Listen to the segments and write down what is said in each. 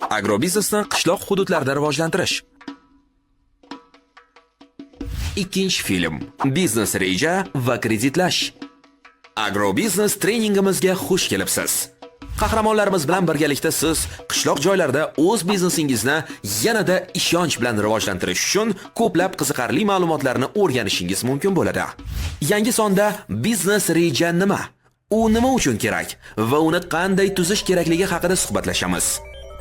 Agrobiznesni qishloq hududlarda rivojlantirish. Ikkinchi film. Biznes reja va kreditlash. Agrobiznes treningimizga xush kelibsiz. Qahramonlarimiz bilan birgalikda siz qishloq joylarda o'z biznesingizni yanada ishonch bilan rivojlantirish uchun ko'plab qiziqarli ma'lumotlarni o'rganishingiz mumkin bo'ladi. Yangi sonda biznes reja nima? U nima uchun kerak va uni qanday tuzish kerakligi haqida suhbatlashamiz.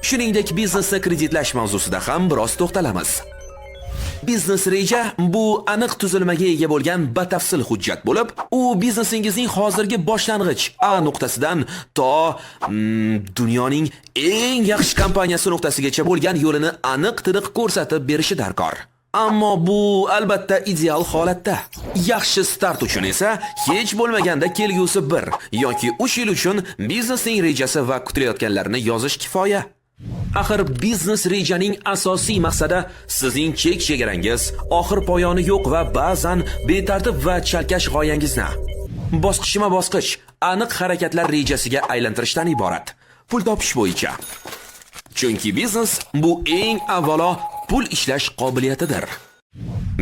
Shuningdek, biznesni kreditlash mavzusida ham biroz to'xtalamiz. Biznes reja bu aniq tuzilmaga ega bo'lgan batafsil hujjat bo'lib, u biznesingizning hozirgi boshlang'ich A nuqtasidan to dunyoning eng yaxshi kompaniyasi nuqtasigacha bo'lgan yo'lini aniq-tiniq ko'rsatib berishi darkor. Ammo bu albatta ideal holatda. Yaxshi start uchun esa hech bo'lmaganda kelgusi 1 yoki 3 yil uchun biznesning rejasi va kutilayotganlarini yozish kifoya. Axir biznes rejaning asosiy maqsadi sizning chek-chegarangiz, oxir-poyoni yo'q va ba'zan betartib va chalkash g'oyangizni bosqichma-bosqich aniq harakatlar rejasiga aylantirishdan iborat. Pul topish bo'yicha. Chunki biznes bu eng avvalo pul ishlash qobiliyatidir.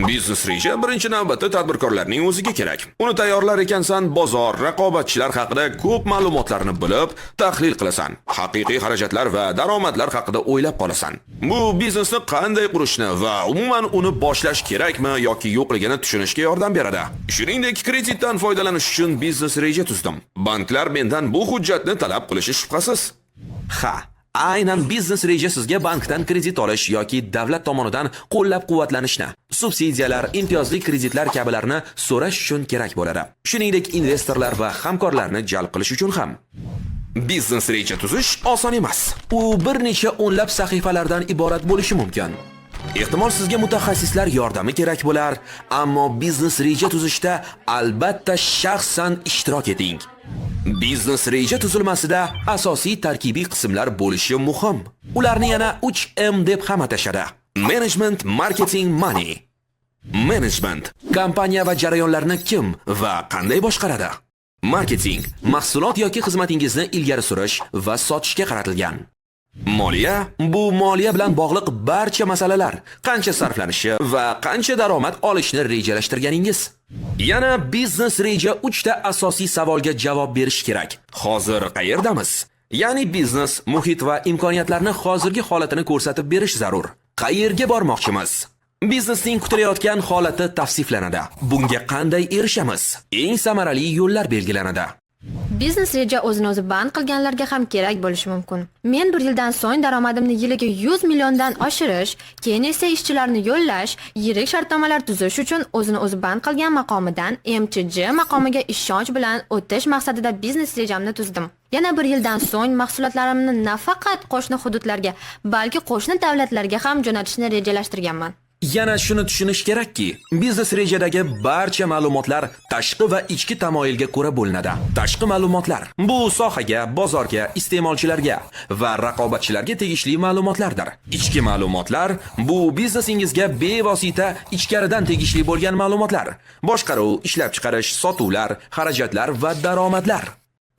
Biznes reja birinchi navbatda tadbirkorlarning o'ziga kerak. Uni tayyorlar ekansan, bozor, raqobatchilar haqida ko'p ma'lumotlarni bilib, tahlil qilasan. Haqiqiy xarajatlar va daromadlar haqida o'ylab qolasan. Bu biznesni qanday qurishni va umuman uni boshlash kerakmi yoki yo'qligini tushunishga yordam beradi. Shuningdek, kreditdan foydalanish uchun biznes reja tuzdim. Banklar mendan bu hujjatni talab qilishi shubhasiz. Aynan biznes reja sizga bankdan kredit olish yoki davlat tomonidan qo'llab-quvvatlanishni, subsidiyalar, imtiyozli kreditlar kabilarni so'rash uchun kerak bo'ladi. Shuningdek, investorlar va hamkorlarni jalb qilish uchun ham. Biznes reja tuzish oson emas. U bir necha o'nlab sahifalardan iborat bo'lishi mumkin. Ehtimol sizga mutaxassislar yordami kerak bo'lar, ammo biznes reja tuzishda albatta shaxsan ishtirok eting. Biznes reja tuzilmasida asosiy tarkibiy qismlar bo'lishi muhim. Ularni yana 3M deb ham atashadi. Management, marketing, money. Management kompaniya va jarayonlarni kim va qanday boshqaradi? Marketing mahsulot yoki xizmatingizni ilgari surish va sotishga qaratilgan. Moliya bu moliya bilan bog'liq barcha masalalar, qancha sarflanishi va qancha daromad olishni rejalashtirganingiz. Yana biznes reja 3 ta asosiy savolga javob berish kerak. Hozir qayerdamiz? Ya'ni biznes, muhit va imkoniyatlarni hozirgi holatini ko'rsatib berish zarur. Qayerga bormoqchimiz? Biznesning kutilayotgan holati tavsiflanadi. Bunga qanday erishamiz? Eng samarali yo'llar belgilanadi. Biznes reja o'zini o'zi band qilganlarga ham kerak bo'lishi mumkin. Men 1 yildan so'ng daromadimni yiliga 100 milliondan oshirish, keyin esa ishchilarni yo'llash, yirik shartnomalar tuzish uchun o'zini o'zi band qilgan maqomidan MCJ maqomiga ishonch bilan o'tish maqsadida biznes rejamni tuzdim. Yana 1 yildan so'ng mahsulotlarimni nafaqat qo'shni hududlarga, balki qo'shni davlatlarga ham jo'natishni rejalashtirganman. Yana shuni tushunish kerakki, biznes rejadagi barcha ma'lumotlar tashqi va ichki tamoyilga ko'ra bo'linadi. Tashqi ma'lumotlar bu sohaga, bozorga, iste'molchilarga va raqobatchilarga tegishli ma'lumotlardir. Ichki ma'lumotlar bu biznesingizga bevosita ichkaridan tegishli bo'lgan ma'lumotlar. Boshqaruv, ishlab chiqarish, sotuvlar, xarajatlar va daromadlar.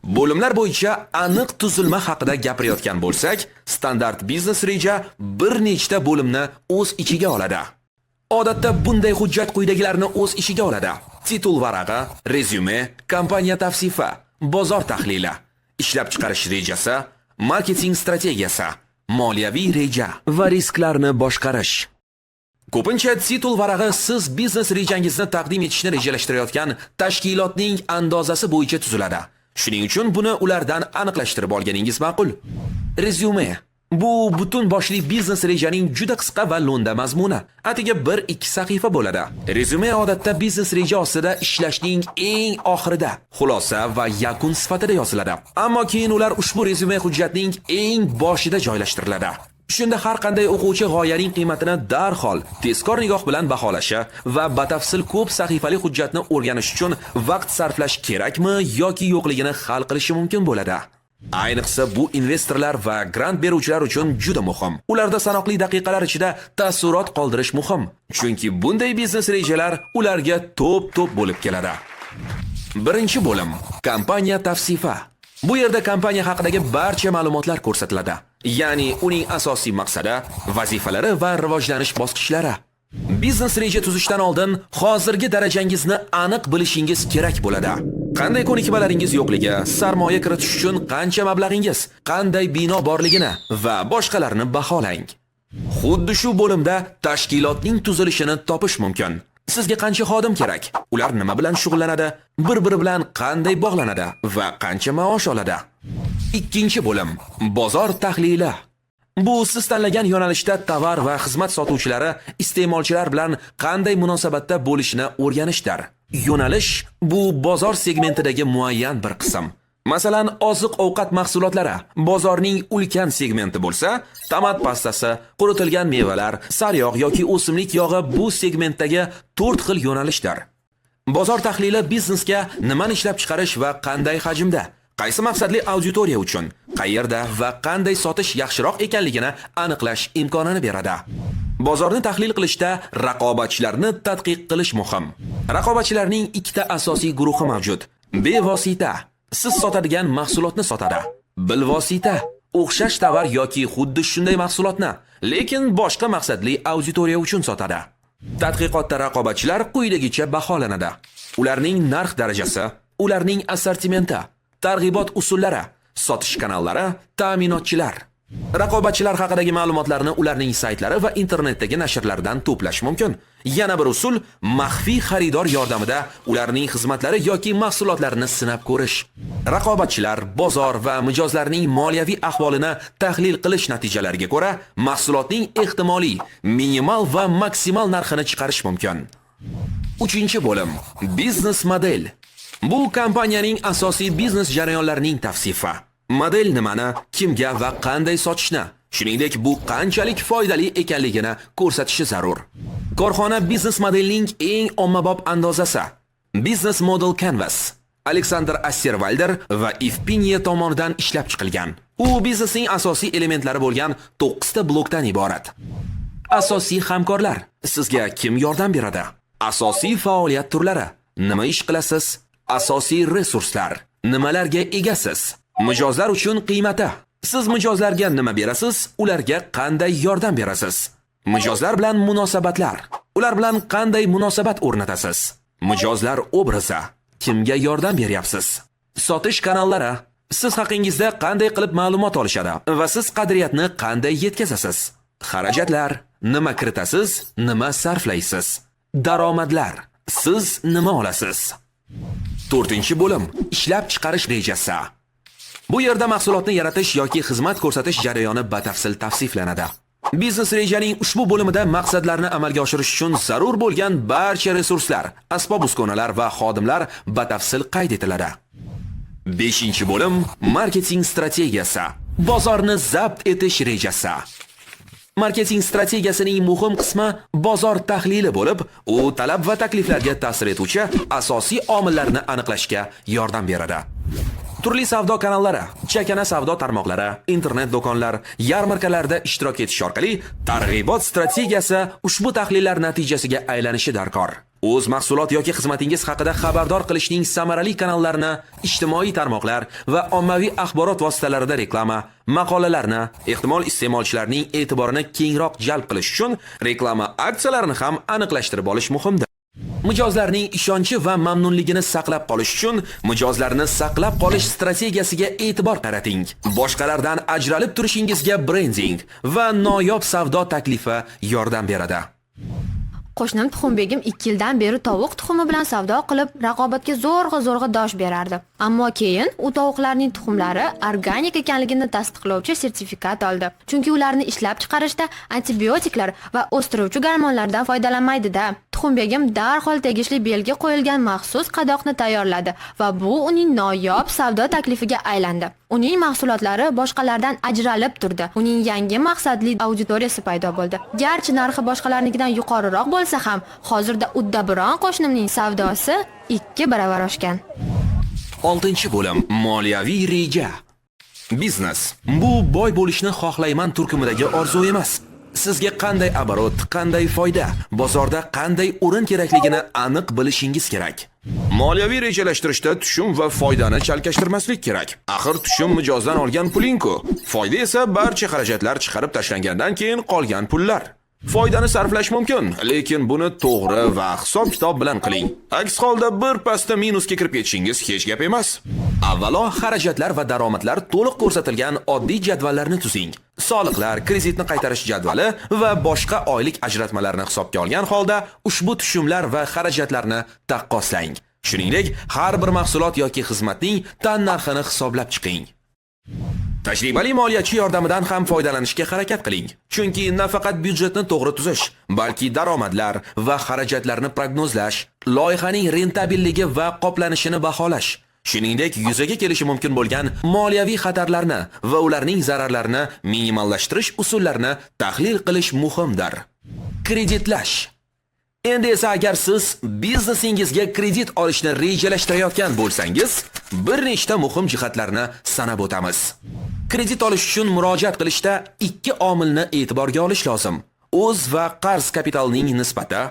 Bo'limlar bo'yicha aniq tuzilma haqida gapirayotgan bo'lsak, standart biznes reja bir nechta bo'limni o'z ichiga oladi. Odatda bunday hujjat quyidagilarni o'z ichiga oladi. Titul varag'i, rezyume, kompaniya tavsifi, bozor tahlili, ishlab chiqarish rejasi, marketing strategiyasi, moliyaviy reja va risklarni boshqarish. Ko'pincha titul varag'i siz biznes rejangizni taqdim etishni rejalashtirayotgan tashkilotning andozasi bo'yicha tuziladi. Shuning uchun buni ulardan aniqlashtirib olganingiz ma'qul. Rezyume bu butun boshli biznes rejaning juda qisqa va lo'nda mazmuni. Atiga 1-2 sahifa bo'ladi. Rezyume odatda biznes reja ostida ishlashning eng oxirida, xulosa va yakun sifatida yoziladi. Ammo keyin ular ushbu rezyume hujjatning eng boshida joylashtiriladi. Shunda har qanday o'quvchi g'oyaning qiymatini darhol tezkor nigoh bilan baholashi va batafsil ko'p sahifali hujjatni o'rganish uchun vaqt sarflash kerakmi yoki yo'qligini hal qilishi mumkin bo'ladi. Ayniqsa bu investorlar va grant beruvchilar uchun juda muhim. Ularda sanoqli daqiqalar ichida taassurot qoldirish muhim. Chunki bunday biznes rejalar ularga to'p-to'p bo'lib keladi. Birinchi bo'lim kompaniya tavsifi. Bu yerda kompaniya haqidagi barcha ma'lumotlar ko'rsatiladi. ya'ni uning asosiy maqsadi, vazifalari va rivojlanish bosqichlari. Biznes reja tuzishdan oldin hozirgi darajangizni aniq bilishingiz kerak bo'ladi. Qanday ko'nikmalaringiz yo'qligi, sarmoya kiritish uchun qancha mablag'ingiz, qanday bino borligini va boshqalarni baholang. Xuddi shu bo'limda tashkilotning tuzilishini topish mumkin. Sizga qancha xodim kerak? Ular nima bilan shug'ullanadi? Bir-biri bilan qanday bog'lanadi va qancha maosh oladi? Ikkinchi bo'lim: bozor tahlili. Bu siz tanlagan yo'nalishda tovar va xizmat sotuvchilari iste'molchilar bilan qanday munosabatda bo'lishini o'rganishdir. Yo'nalish bu bozor segmentidagi muayyan bir qism. Masalan, oziq-ovqat mahsulotlari bozorning ulkan segmenti bo'lsa, tomat pastasi, quritilgan mevalar, sariyog' yoki o'simlik yog'i bu segmentdagi 4 xil yo'nalishdir. Bozor tahlili biznesga nimani ishlab chiqarish va qanday hajmda, qaysi maqsadli auditoriya uchun, qayerda va qanday sotish yaxshiroq ekanligini aniqlash imkonini beradi. Bozorni tahlil qilishda raqobatchilarni tadqiq qilish muhim. Raqobatchilarning ikkita asosiy guruhi mavjud. Bevosita siz sotadigan mahsulotni sotadi. Bilvosita o'xshash tovar yoki xuddi shunday mahsulotni, lekin boshqa maqsadli auditoriya uchun sotadi. Tadqiqotda raqobatchilar quyidagicha baholanadi. Ularning narx darajasi, ularning assortimenti, targ'ibot usullari, sotish kanallari, ta'minotchilar. Raqobatchilar haqidagi ma'lumotlarni ularning saytlari va internetdagi nashrlardan to'plash mumkin. Yana bir usul maxfiy xaridor yordamida ularning xizmatlari yoki mahsulotlarini sinab ko'rish. Raqobatchilar bozor va mijozlarning moliyaviy ahvolini tahlil qilish natijalariga ko'ra mahsulotning ehtimoliy minimal va maksimal narxini chiqarish mumkin. Uchinchi bo'lim: biznes model. Bu kompaniyaning asosiy biznes jarayonlarining tavsifi. Model nimani, kimga va qanday sotishni, shuningdek bu qanchalik foydali ekanligini ko'rsatishi zarur. Korxona biznes modelining eng ommabop andozasi Business Model Canvas Alexander Asserwalder va Yves Pinye tomonidan ishlab chiqilgan. U biznesning asosiy elementlari bo'lgan 9 ta blokdan iborat. Asosiy hamkorlar: sizga kim yordam beradi? Asosiy faoliyat turlari: nima ish qilasiz? Asosiy resurslar: nimalarga egasiz? Mijozlar uchun qiymati: siz mijozlarga nima berasiz, ularga qanday yordam berasiz? Mijozlar bilan munosabatlar: ular bilan qanday munosabat o'rnatasiz? Mijozlar obrazi: kimga yordam beryapsiz? Sotish kanallari: siz haqingizda qanday qilib ma'lumot olishadi va siz qadriyatni qanday yetkazasiz? Xarajatlar: nima kiritasiz, nima sarflaysiz? Daromadlar: siz nima olasiz? 4-chi bo'lim: ishlab chiqarish rejasi. Bu yerda mahsulotni yaratish yoki xizmat ko'rsatish jarayoni batafsil tavsiflanadi. Biznes rejaning ushbu bo'limida maqsadlarni amalga oshirish uchun zarur bo'lgan barcha resurslar, asbob-uskunalar va xodimlar batafsil qayd etiladi. 5-chi bo'lim: marketing strategiyasi. Bozorni zabt etish rejasi. Marketing strategiyasining muhim qismi bozor tahlili bo'lib, u talab va takliflarga ta'sir etuvchi asosiy omillarni aniqlashga yordam beradi. Turli savdo kanallari, chakana savdo tarmoqlari, internet do'konlar, yarmarkalarda ishtirok etish orqali targ'ibot strategiyasi ushbu tahlillar natijasiga aylanishi darkor. O'z mahsulot yoki xizmatingiz haqida xabardor qilishning samarali kanallarini ijtimoiy tarmoqlar va ommaviy axborot vositalarida reklama, maqolalarni, ehtimol iste'molchilarning e'tiborini kengroq jalb qilish uchun reklama aksiyalarini ham aniqlashtirib olish muhimdir. Mijozlarning ishonchi va mamnunligini saqlab qolish uchun mijozlarni saqlab qolish strategiyasiga e'tibor qarating. Boshqalardan ajralib turishingizga brending va noyob savdo taklifi yordam beradi. Qo'shnim Tuxumbegim 2 yildan beri tovuq tuxumi bilan savdo qilib, raqobatga zo'rg'a dosh berardi. Ammo keyin u tovuqlarning tuxumlari organik ekanligini tasdiqlovchi sertifikat oldi. Chunki ularni ishlab chiqarishda antibiotiklar va o'stiruvchi gormonlardan foydalanmaydi-da. Tuxumbegim darhol tegishli belgi qo'yilgan maxsus qadoqni tayyorladi va bu uning noyob savdo taklifiga aylandi. Uning mahsulotlari boshqalardan ajralib turdi. Uning yangi maqsadli auditoriyasi paydo bo'ldi. Garchi narxi boshqalarnikidan yuqoriroq bo'lsa ham, hozirda uddaburon qo'shnimning savdosi 2 baravar oshgan. 6-chi bo'lim: moliyaviy reja. Biznes bu boy bo'lishni xohlayman turkumidagi orzu emas. Sizga qanday oborot, qanday foyda, bozorda qanday o'rin kerakligini aniq bilishingiz kerak. Moliyaviy rejalashtirishda tushum va foydani chalkashtirmaslik kerak. Axir tushum mijozdan olgan puling-ku. Foyda esa barcha xarajatlar chiqarib tashlangandan keyin qolgan pullar. Foydani sarflash mumkin, lekin buni to'g'ri va hisob-kitob bilan qiling. Aks holda bir pasda minusga kirib ketishingiz hech gap emas. Avvalo, xarajatlar va daromadlar to'liq ko'rsatilgan oddiy jadvallarni tuzing. Soliqlar, kreditni qaytarish jadvali va boshqa oylik ajratmalarni hisobga olgan holda ushbu tushumlar va xarajatlarni taqqoslang. Shuningdek, har bir mahsulot yoki xizmatning tan narxini hisoblab chiqing. Tajribali moliyachi yordamidan ham foydalanishga harakat qiling. Chunki nafaqat byudjetni to'g'ri tuzish, balki daromadlar va xarajatlarni prognozlash, loyihaning rentabelligi va qoplanishini baholash, shuningdek yuzaga kelishi mumkin bo'lgan moliyaviy xatarlarni va ularning zararlarini minimallashtirish usullarini tahlil qilish muhimdir. Kreditlash. Endi esa agar siz biznesingizga kredit olishni rejalashtirayotgan bo'lsangiz, bir nechta muhim jihatlarni sanab o'tamiz. Kredit olish uchun murojaat qilishda ikki omilni e'tiborga olish lozim. O'z va qarz kapitalining nisbati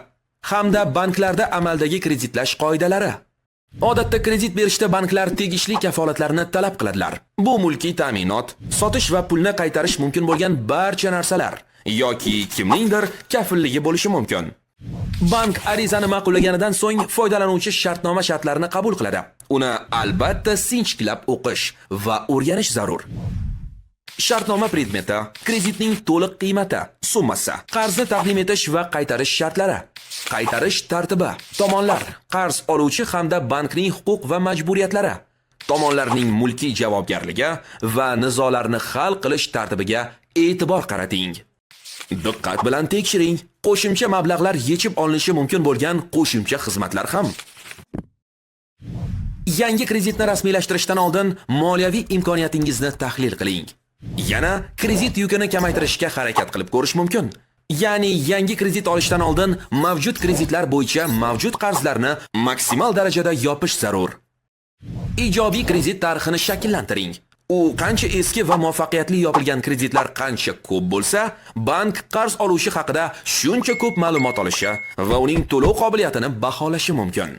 hamda banklarda amaldagi kreditlash qoidalari. Odatda kredit berishda banklar tegishli kafolatlarni talab qiladilar. Bu mulkiy ta'minot, sotish va pulni qaytarish mumkin bo'lgan barcha narsalar yoki kimningdir kafilligi bo'lishi mumkin. Bank arizani ma'qullaganidan so'ng foydalanuvchi shartnoma shartlarini qabul qiladi. Uni albatta sinchiklab o'qish va o'rganish zarur. Shartnoma predmeti, kreditning to'liq qiymati, summasi, qarzni taqdim etish va qaytarish shartlari, qaytarish tartibi, tomonlar, qarz oluvchi hamda bankning huquq va majburiyatlari, tomonlarning mulkiy javobgarligi va nizolarni hal qilish tartibiga e'tibor qarating. Diqqat bilan tekshiring. Qo'shimcha mablag'lar yechib olinishi mumkin bo'lgan qo'shimcha xizmatlar ham. Yangi kreditni rasmiylashtirishdan oldin moliyaviy imkoniyatingizni tahlil qiling. Yana kredit yukini kamaytirishga harakat qilib ko'rish mumkin. Ya'ni yangi kredit olishdan oldin mavjud kreditlar bo'yicha mavjud qarzlarni maksimal darajada yopish zarur. Ijobiy kredit tarixini shakllantiring. U qancha eski va muvaffaqiyatli yopilgan kreditlar qancha ko'p bo'lsa, bank qarz oluvchi haqida shuncha ko'p ma'lumot olishi va uning to'lov qobiliyatini baholashi mumkin.